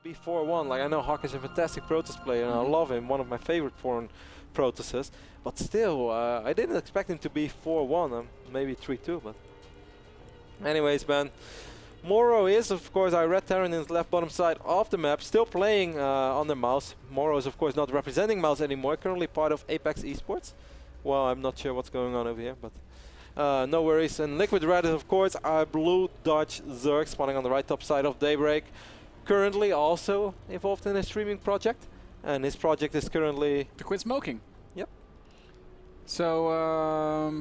be 4-1. Like, I know Hawk is a fantastic Protoss player, and I love him, one of my favorite foreign Protosses. But still, I didn't expect him to be 4-1, maybe 3-2. But anyways, man, MorroW is, of course, our red Terran in the left bottom side of the map, still playing on the mouse. MorroW is, of course, not representing mouse anymore, currently part of Apex Esports. Well, I'm not sure what's going on over here, but no worries. And Liquid Red is, of course, our blue Dodge Zerg, spawning on the right top side of Daybreak. Currently also involved in a streaming project, and his project is currently... To quit smoking. Yep. So,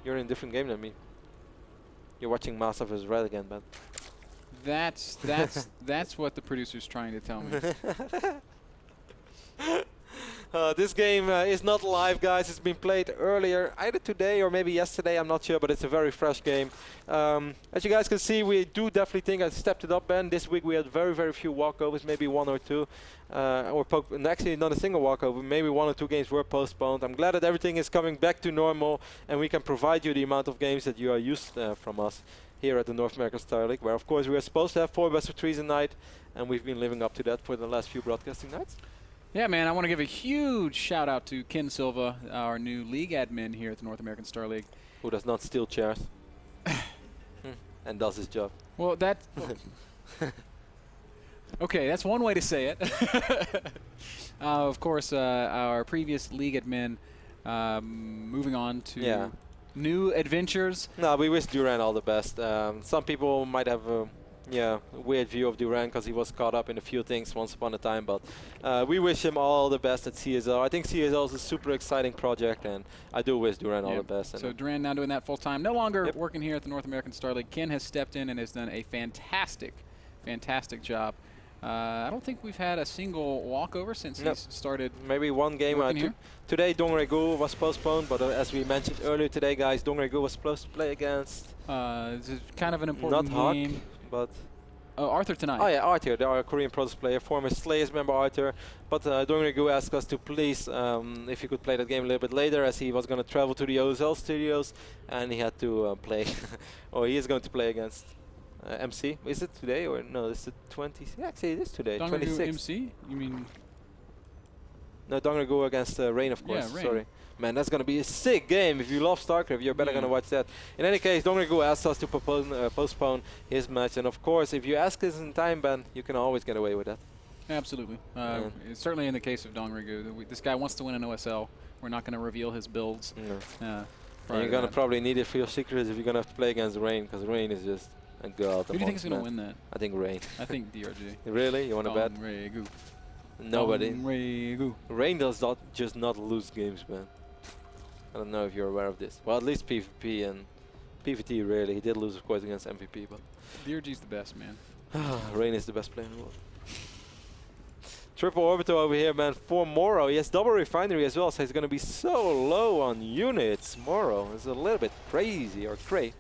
You're in a different game than me. You're watching Mass of His Red again, man. That's what the producer's trying to tell me. This game is not live, guys. It's been played earlier, either today or maybe yesterday. I'm not sure, but it's a very fresh game. As you guys can see, we do definitely think I stepped it up, Ben. This week we had very, very few walkovers, maybe 1 or 2. And actually not a single walkover. Maybe 1 or 2 games were postponed. I'm glad that everything is coming back to normal, and we can provide you the amount of games that you are used from us here at the North American Star League, where of course we are supposed to have 4 best of 3s a night, and we've been living up to that for the last few broadcasting nights. Yeah, man, I want to give a huge shout out to Ken Silva, our new league admin here at the North American Star League. Who does not steal chairs and does his job. Well, that... okay, that's one way to say it. Of course, our previous league admin moving on to new adventures. No, we wish Duran all the best. Some people might have a weird view of Duran because he was caught up in a few things once upon a time, but we wish him all the best at CSL. I think CSL is a super exciting project, and I do wish Duran all the best. So Duran now doing that full time, no longer working here at the North American Star League. Ken has stepped in and has done a fantastic job. I don't think we've had a single walkover since he's started. Maybe one game. Today Dongregu was postponed, but as we mentioned earlier today, guys, Dongregu was supposed to play against... this is kind of an important game. Hawk, but... Oh, Arthur tonight. Oh yeah, Arthur, our Korean Protoss player, former Slayers member Arthur. But Dongregu asked us to please, if he could play that game a little bit later, as he was going to travel to the OSL studios, and he had to play, or he is going to play against MC. Is it today or no? It's the 20th. Yeah, actually it is today. 26th. MC? You mean? No, Dongregu against Rain, of course. Yeah, Rain. Sorry. Man, that's going to be a sick game. If you love StarCraft, you're better going to watch that. In any case, Dongregu asked us to postpone his match. And of course, if you ask us in time, Ben, you can always get away with that. Absolutely. Certainly in the case of Dongregu. This guy wants to win an OSL. We're not going to reveal his builds. No. You're going to probably need it for your secrets if you're going to have to play against Rain, because Rain is just a god. Who do you think is going to win that? I think Rain. I think DRG. Really? You want to bet? Dongregu. Nobody. Dongregu. Rain does just not lose games, man. I don't know if you're aware of this. Well, at least PvP and PvT rarely. He did lose, of course, against MVP, but... DRG's the best, man. Rain is the best player in the world. Triple Orbital over here, man, for MorroW. He has double refinery as well, so he's going to be so low on units. MorroW is a little bit crazy, or cray.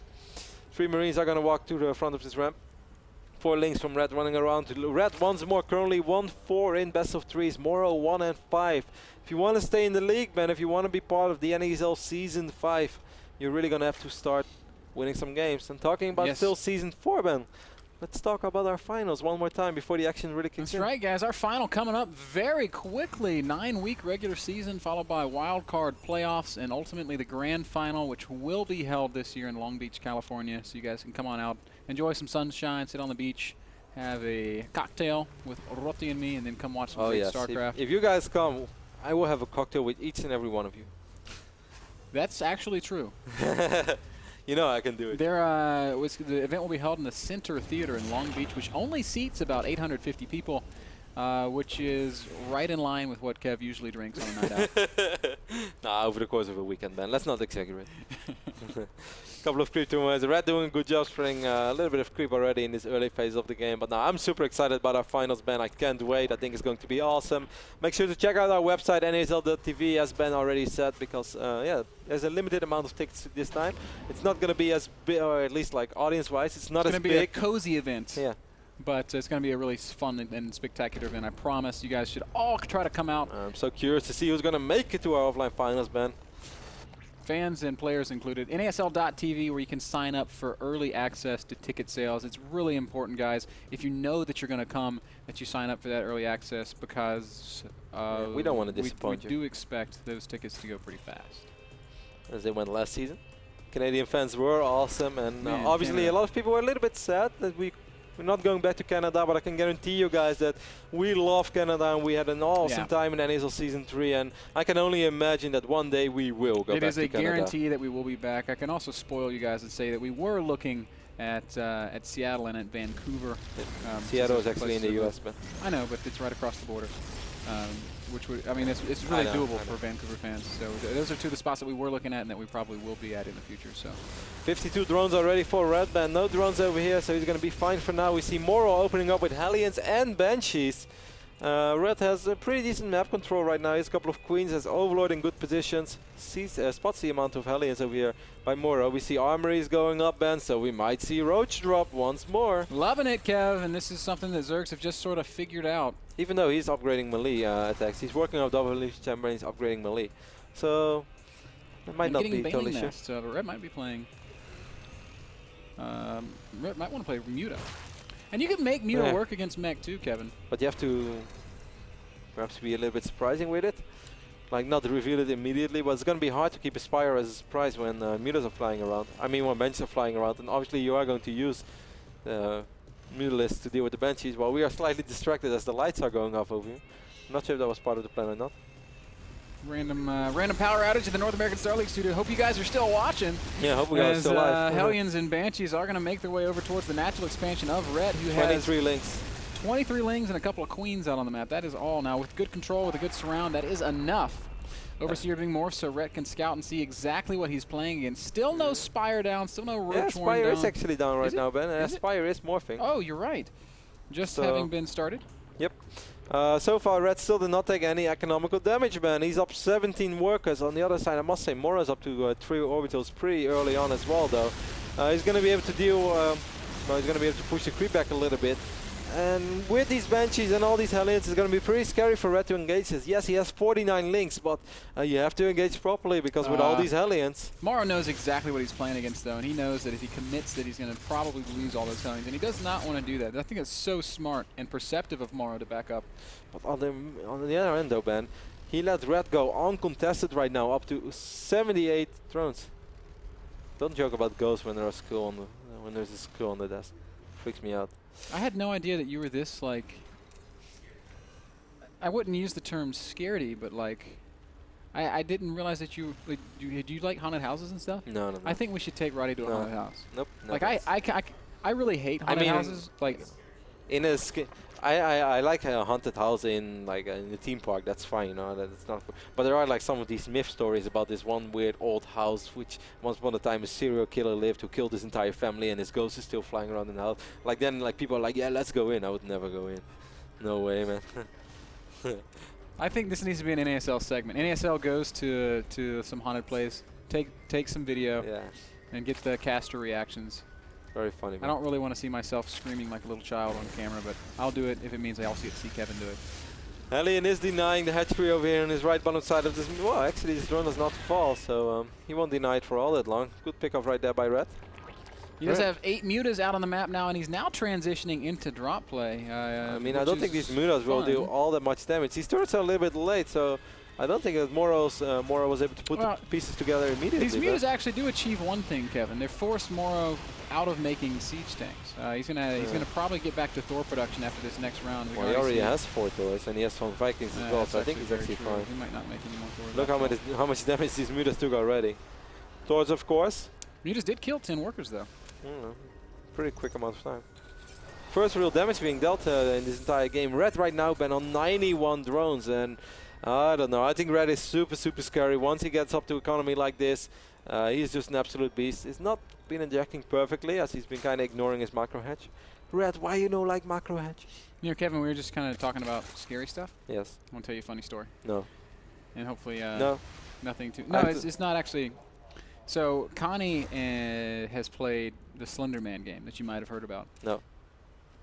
3 Marines are going to walk to the front of this ramp. 4 links from Red running around. Red once more, currently 1-4 in best of 3s. MorroW 1 and 5. If you want to stay in the league, man, if you want to be part of the NASL Season 5, you're really going to have to start winning some games. And talking about still Season 4, man, let's talk about our finals one more time before the action really kicks in. That's right, guys. Our final coming up very quickly. 9-week regular season followed by wild card playoffs and ultimately the grand final, which will be held this year in Long Beach, California. So you guys can come on out, enjoy some sunshine, sit on the beach, have a cocktail with Roti and me, and then come watch some great StarCraft. If you guys come, I will have a cocktail with each and every one of you. That's actually true. You know I can do it. The event will be held in the Center Theater in Long Beach, which only seats about 850 people, which is right in line with what Kev usually drinks on a night out. Nah, over the course of a weekend, man. Let's not exaggerate. Couple of creep tournaments. Red doing a good job spreading a little bit of creep already in this early phase of the game. But now I'm super excited about our finals, Ben. I can't wait. I think it's going to be awesome. Make sure to check out our website, nasl.tv, as Ben already said, because there's a limited amount of tickets this time. It's not going to be as big, or at least like audience-wise, it's not as big. It's going to be a cozy event. Yeah. But it's going to be a really fun and spectacular event. I promise you guys should all try to come out. I'm so curious to see who's going to make it to our offline finals, Ben. fans and players included. NASL.tv, where you can sign up for early access to ticket sales. It's really important, guys, if you know that you're going to come, that you sign up for that early access, because we don't want to disappoint you. We do expect those tickets to go pretty fast. As they went last season. Canadian fans were awesome, and Man, obviously Canada. a lot of people were a little bit sad that we're not going back to Canada, but I can guarantee you guys that we love Canada and we had an awesome time in NASL Season 3, and I can only imagine that one day we will go back to Canada. It is a guarantee that we will be back. I can also spoil you guys and say that we were looking at Seattle and at Vancouver. Seattle is actually in the US, but I know, but it's right across the border. Which would, I mean, it's really doable for Vancouver fans. So those are two of the spots that we were looking at and that we probably will be at in the future. So 52 drones already for Red Band. No drones over here, so he's going to be fine for now. We see MorroW opening up with Hellions and Banshees. Red has a pretty decent map control right now. He has a couple of Queens, has Overlord in good positions. Spots the amount of Hellions over here by MorroW. We see Armories going up, Ben, so we might see Roach drop once more. Loving it, Kev, and this is something that Zergs have just sort of figured out. Even though he's upgrading melee attacks, he's working on double leaf chamber and he's upgrading melee. So it might not be totally sure. So Red might be playing. Red might want to play Muta. And you can make Muta work against mech too, Kevin. But you have to perhaps be a little bit surprising with it. Like not reveal it immediately, but it's going to be hard to keep a Spire as a surprise when Mutas are flying around. I mean when Banshees are flying around, and obviously you are going to use Mutalist to deal with the Banshees while we are slightly distracted as the lights are going off over here. I'm not sure if that was part of the plan or not. Random power outage at the North American Star League studio. Hope you guys are still watching. Yeah, hope we are still live. Hellions and Banshees are going to make their way over towards the natural expansion of Red, who has 23 links. 23 lings and a couple of queens out on the map. That is all now. With good control, with a good surround, that is enough. Overseer doing more so Red can scout and see exactly what he's playing against. Still no Spire down, still no Roach down. Spire is actually down right now, Ben. Spire is morphing. Oh, you're right. Just having been started. Yep. So far, Red still did not take any economical damage, man. He's up 17 workers. On the other side, I must say, MorroW's up to 3 orbitals pretty early on as well, though. He's going to be able to deal. He's going to be able to push the creep back a little bit. And with these Banshees and all these Hellions, it's going to be pretty scary for Red to engage this. Yes, he has 49 links, but you have to engage properly because with all these Hellions. MorroW knows exactly what he's playing against, though, and he knows that if he commits that he's going to probably lose all those Hellions, and he does not want to do that. I think it's so smart and perceptive of MorroW to back up. But on the other end, though, Ben, he let Red go uncontested right now, up to 78 drones. Don't joke about ghosts when there's a skull on when there's a skull on the desk. Freaks me out. I had no idea that you were this, like, I wouldn't use the term scaredy, but like, I didn't realize that you, like, do you like haunted houses and stuff? No. I think we should take Roddy to a haunted house. Nope. Like, I really hate haunted houses. Like, in a I like a haunted house in in the theme park. That's fine, you know. That's not. But there are like some of these myth stories about this one weird old house, which once upon a time a serial killer lived who killed his entire family, and his ghost is still flying around in the house. Like then, like people are like, yeah, let's go in. I would never go in. No way, man. I think this needs to be an NASL segment. NASL goes to some haunted place, take some video, and get the caster reactions. Very funny. Man. I don't really want to see myself screaming like a little child on camera, but I'll do it if it means I also get to see Kevin do it. Hellion is denying the hatchery over here on his right bottom side of this. Well, actually, this drone does not fall, so he won't deny it for all that long. Good pickup right there by Red. He does have 8 Mutas out on the map now, and he's now transitioning into drop play. I mean, I don't think these Mutas will do all that much damage. These turrets are a little bit late, so I don't think that MorroW was able to put the pieces together immediately. These Mutas actually do achieve one thing, Kevin. They forced MorroW out of making siege tanks. He's gonna probably get back to Thor production after this next round. Well, he already has 4 Thors, and he has some Vikings as well, so I think he's actually fine. He might not make any more Thors. Look how much damage these Mutas took already. Thors, of course. Mutas did kill 10 workers, though. Pretty quick amount of time. First real damage being dealt in this entire game. Red right now been on 91 drones, and I don't know. I think Red is super scary. Once he gets up to economy like this, he's just an absolute beast. He's not been injecting perfectly, as he's been kind of ignoring his macro hedge. Red, why you don't like macro hedge? You know, Kevin, we were just kind of talking about scary stuff. Yes. I want to tell you a funny story. No. And hopefully, nothing too. No, it's not actually. So Connie has played the Slender Man game that you might have heard about. No.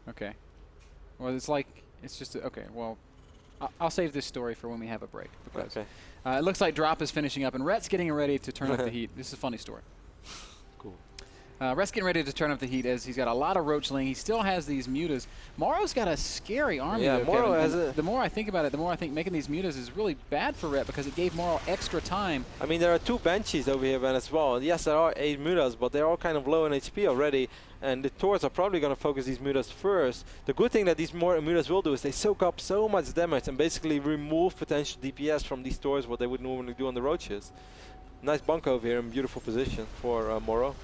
Okay. Well, it's like it's just okay. Well, I'll save this story for when we have a break. Because Okay. it looks like Drop is finishing up, and Rhett's getting ready to turn up the heat. This is a funny story. Cool. Rhett's getting ready to turn up the heat as he's got a lot of Roachling. He still has these mutas. MorroW's got a scary army, Yeah, though, MorroW Kevin. has And a... the more I think about it, the more I think making these mutas is really bad for Rhett because it gave MorroW extra time. I mean, there are 2 Banshees over here, Ben, as well. And yes, there are 8 mutas, but they're all kind of low in HP already. And the Taurs are probably going to focus these mutas first. The good thing that these mutas will do is they soak up so much damage and basically remove potential DPS from these Taurs, what they would normally do on the Roaches. Nice bunk over here in beautiful position for MorroW.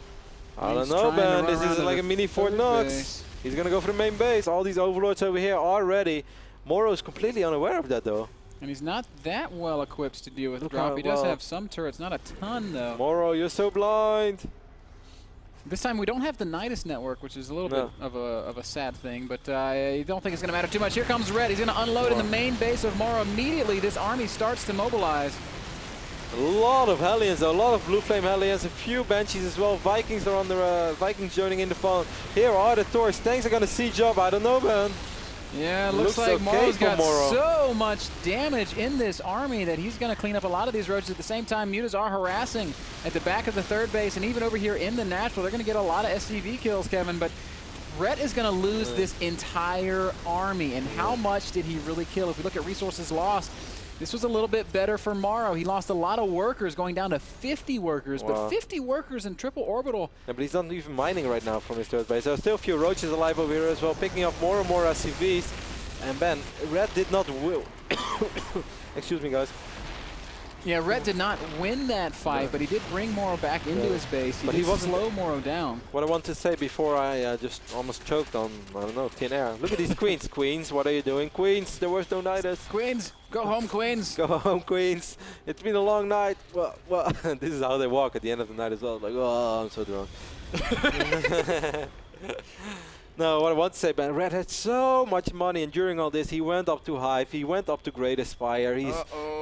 I don't know, Ben. This is like a mini Fort Knox. He's going to go for the main base. All these Overlords over here are ready. MorroW is completely unaware of that, though. And he's not that well equipped to deal with Drop. He does have some turrets, not a ton, though. MorroW, you're so blind. This time we don't have the Nidus network, which is a little bit of a sad thing, but I don't think it's going to matter too much. Here comes Rhett. He's going to unload in the main base of MorroW. Immediately, this army starts to mobilize. A lot of Hellions, a lot of Blue Flame Hellions, a few Banshees as well. Vikings are on the Vikings joining in the phone. Here are the Taurs. Tanks are going to siege up. I don't know, man. Yeah, it looks like okay MorroW's got MorroW. so much damage in this army that he's going to clean up a lot of these roaches. At the same time, mutas are harassing at the back of the third base, and even over here in the natural, they're going to get a lot of SCV kills, Kevin. But Rhett is going to lose this entire army, and how much did he really kill? If we look at resources lost, this was a little bit better for MorroW. He lost a lot of workers, going down to 50 workers, but 50 workers in triple orbital. Yeah, but he's not even mining right now from his third base. There are still a few Roaches alive over here as well, picking up more and more SCVs. And Ben, Red did not will. Excuse me, guys. Yeah, Rhett did not win that fight, but he did bring MorroW back into his base. He did slow MorroW down. What I want to say before I just almost choked on, I don't know, thin air. Look at these queens. Queens, what are you doing? Queens, there was no Nidus. Queens, go home, Queens. Go home, Queens. It's been a long night. Well, this is how they walk at the end of the night as well. Like, oh, I'm so drunk. No, what I want to say, Ben, Red had so much money, and during all this, he went up to Hive, he went up to Great Aspire, he's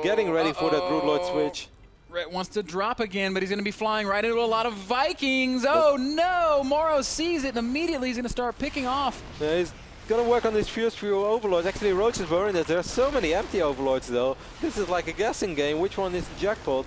getting ready for that Broodlord switch. Red wants to drop again, but he's going to be flying right into a lot of Vikings. Oh no, MorroW sees it, and immediately he's going to start picking off. Yeah, he's going to work on these few Overlords. Actually, Roaches were in it. There are so many empty Overlords, though. This is like a guessing game. Which one is the jackpot?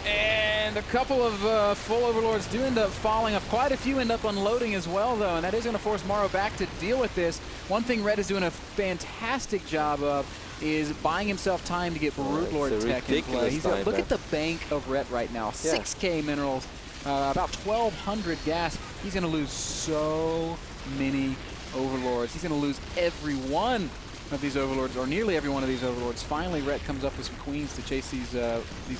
And a couple of full Overlords do end up falling off. Quite a few end up unloading as well, though, and that is going to force MorroW back to deal with this. One thing Red is doing a fantastic job of is buying himself time to get Broodlord tech in play. Look at the bank of Red right now. 6K minerals, about 1,200 gas. He's going to lose so many Overlords. He's going to lose every one of these Overlords, or nearly every one of these Overlords. Finally, Rhett comes up with some queens to chase these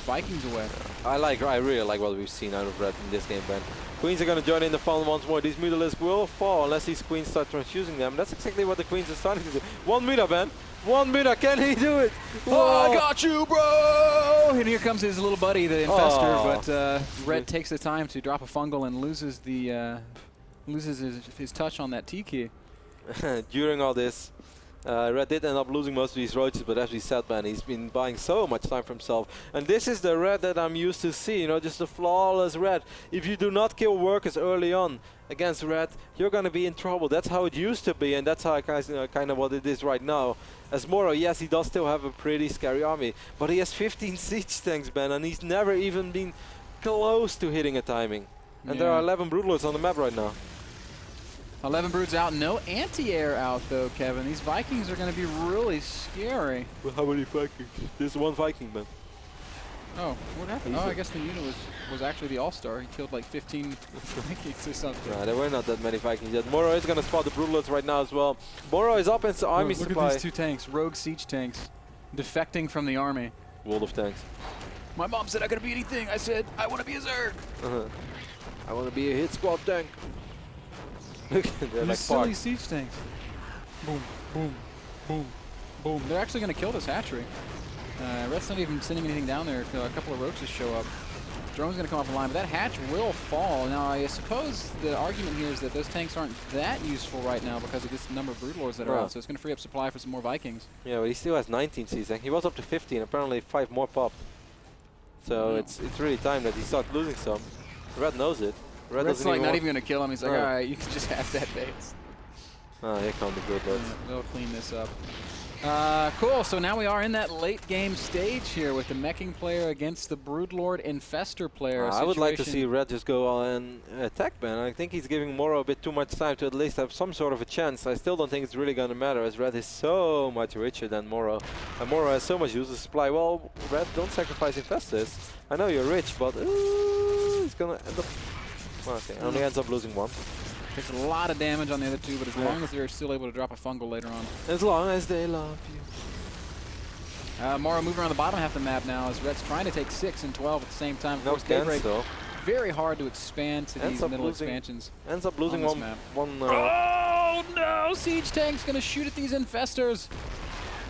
Vikings away. I really like what we've seen out of Red in this game, Ben. Queens are going to join in the fun once more. These Mutalisks will fall unless these queens start transfusing them. That's exactly what the queens are starting to do. 1 muta, Ben. 1 muta. Can he do it? Oh, I got you, bro! And here comes his little buddy, the Infestor, but Red takes the time to drop a fungal and loses the his touch on that T key. During all this, Red did end up losing most of these Roaches, but as we said, man, he's been buying so much time for himself. And this is the Red that I'm used to see, you know, just a flawless Red. If you do not kill workers early on against Red, you're going to be in trouble. That's how it used to be, and that's how kind of what it is right now. As MorroW, yes, he does still have a pretty scary army, but he has 15 siege tanks, Ben, and he's never even been close to hitting a timing. And there are 11 Broodlords on the map right now. 11 broods out, no anti-air out though, Kevin. These Vikings are going to be really scary. Well, how many Vikings? There's 1 Viking, man. Oh, what happened? Oh, I guess the unit was actually the all-star. He killed like 15 Vikings or something. Nah, there were not that many Vikings yet. MorroW is going to spot the Broodlords right now as well. MorroW is up in the army supply. Look at these 2 tanks, rogue siege tanks, defecting from the army. World of Tanks. My mom said I could be anything. I said I want to be a Zerg. I want to be a hit squad tank. They're like silly siege tanks. Boom, boom, boom, boom. They're actually going to kill this hatchery. Red's not even sending anything down there until a couple of Roaches show up. Drone's going to come off the line, but that hatch will fall. Now, I suppose the argument here is that those tanks aren't that useful right now because of this number of Broodlords that are out, so it's going to free up supply for some more Vikings. Yeah, but he still has 19 siege tanks. He was up to 15. Apparently 5 more popped. So it's really time that he starts losing some. Red knows it. Red's like not even going to kill him. He's like, all right, you can just have that base. Oh, here come the Broodlords. Yeah, they'll clean this up. Cool. So now we are in that late game stage here with the meching player against the Broodlord Infestor player. I would like to see Red just go on and attack Ben. I think he's giving MorroW a bit too much time to at least have some sort of a chance. I still don't think it's really going to matter, as Red is so much richer than MorroW. And MorroW has so much user supply. Well, Red, don't sacrifice Infestors. I know you're rich, but he's going to end up... Well, okay, only ends up losing one. Takes a lot of damage on the other two, but as long as they're still able to drop a fungal later on. As long as they love you. MorroW moving around the bottom half of the map now as Red's trying to take 6 and 12 at the same time. Of no course, Daybreak, though. Very hard to expand to these middle expansions. Ends up losing on one oh no! Siege Tank's gonna shoot at these Infestors.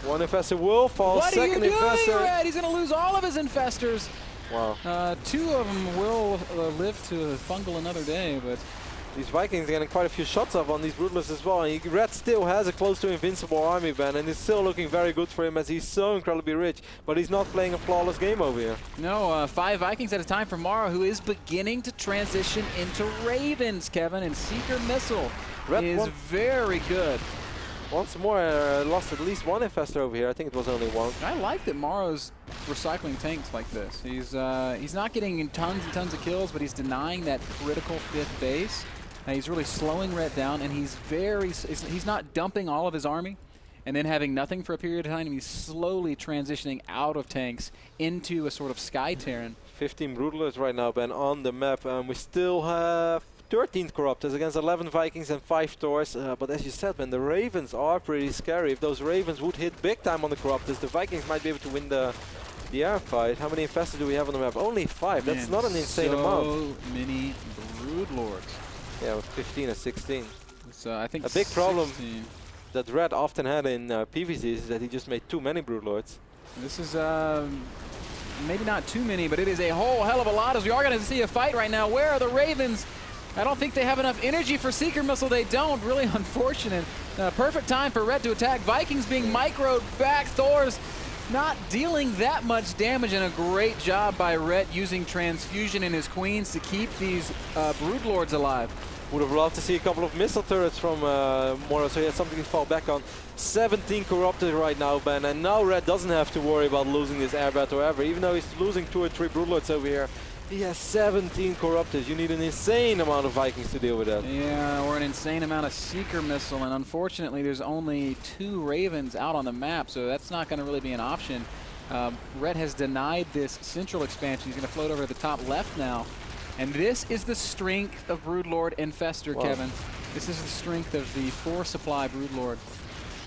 One Infestor will fall. What Second are you doing, Infestor. Red? He's gonna lose all of his Infestors. Wow. 2 of them will live to fungal another day, but these Vikings are getting quite a few shots off on these Broodlords as well. And Red still has a close to invincible army, Ben, and it's still looking very good for him as he's so incredibly rich. But he's not playing a flawless game over here. No, 5 Vikings at a time for MorroW, who is beginning to transition into Ravens, Kevin, and Seeker Missile Red is very good. Once more, lost at least one Infestor over here. I think it was only one. I like that MorroW's recycling tanks like this. He's not getting tons and tons of kills, but he's denying that critical 5th base. He's really slowing Red down, and he's not dumping all of his army and then having nothing for a period of time. He's slowly transitioning out of tanks into a sort of Sky Terran. 15 Broodlords right now, Ben, on the map. We still have 13 Corruptors against 11 Vikings and 5 Thors. But as you said, Ben, the Ravens are pretty scary. If those Ravens would hit big time on the Corruptors, the Vikings might be able to win the air fight. How many Infestors do we have on the map? Only 5. That's not an insane amount. So many Broodlords. Yeah, with 15 or 16. So I think a big problem 16. that Red often had in PvZ is that he just made too many Broodlords. This is maybe not too many, but it is a whole hell of a lot, as we are going to see a fight right now. Where are the Ravens? I don't think they have enough energy for Seeker Missile. They don't. Really unfortunate. Perfect time for Red to attack. Vikings being microed back. Thors not dealing that much damage, and a great job by Red using Transfusion and his Queens to keep these Broodlords alive. Would have loved to see a couple of missile turrets from MorroW, so he had something to fall back on. 17 Corrupted right now, Ben, and now Red doesn't have to worry about losing this air battle ever. Even though he's losing 2 or 3 Broodlords over here, he has 17 Corrupted. You need an insane amount of Vikings to deal with that. Yeah, or an insane amount of Seeker Missile, and unfortunately there's only 2 Ravens out on the map, so that's not going to really be an option. Red has denied this central expansion. He's going to float over to the top left now. And this is the strength of Broodlord Infestor, Kevin. This is the strength of the 4 supply Broodlord.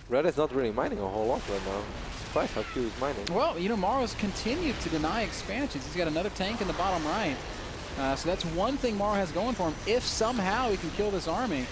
Red is not really mining a whole lot right now. Surprised how few he's mining. Well, you know, MorroW's continued to deny expansions. He's got another tank in the bottom right. So that's one thing MorroW has going for him, if somehow he can kill this army.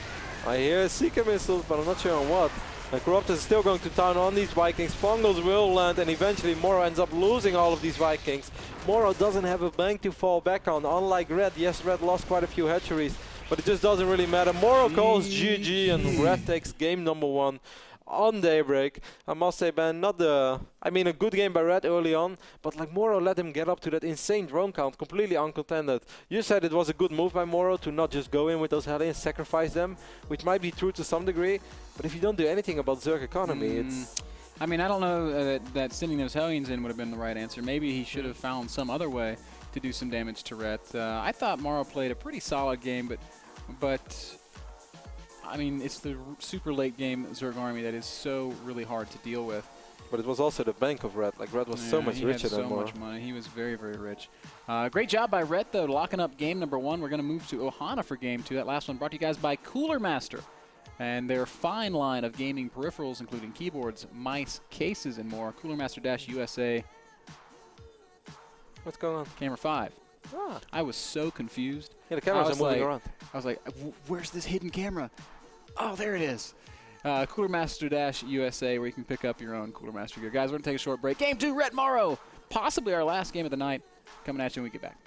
I hear Seeker Missiles, but I'm not sure on what. The Corruptors is still going to town on these Vikings. Fungals will land, and eventually MorroW ends up losing all of these Vikings. MorroW doesn't have a bank to fall back on, unlike Red. Yes, Red lost quite a few hatcheries, but it just doesn't really matter. MorroW calls GG, and Red takes game number 1 on Daybreak. I must say, Ben, I mean, a good game by Red early on, but like MorroW let him get up to that insane drone count, completely uncontended. You said it was a good move by MorroW to not just go in with those Hellions, sacrifice them, which might be true to some degree, but if you don't do anything about Zerg economy, it's... I mean, I don't know that sending those Hellions in would have been the right answer. Maybe he should have found some other way to do some damage to Red. I thought MorroW played a pretty solid game, but I mean, it's the super late game Zerg army that is so really hard to deal with. But it was also the bank of Red. Like, Red was so much richer than MorroW. He had so much money. He was very, very rich. Great job by Red, though, locking up game number 1. We're going to move to Ohana for game 2. That last one brought to you guys by Cooler Master and their fine line of gaming peripherals, including keyboards, mice, cases, and more. Cooler Master-USA. What's going on? Camera 5. Ah. I was so confused. Yeah, the cameras are moving around. I was like, where's this hidden camera? Oh, there it is. Cooler Master-USA, where you can pick up your own Cooler Master gear. Guys, we're going to take a short break. Game 2, Red MorroW. Possibly our last game of the night. Coming at you when we get back.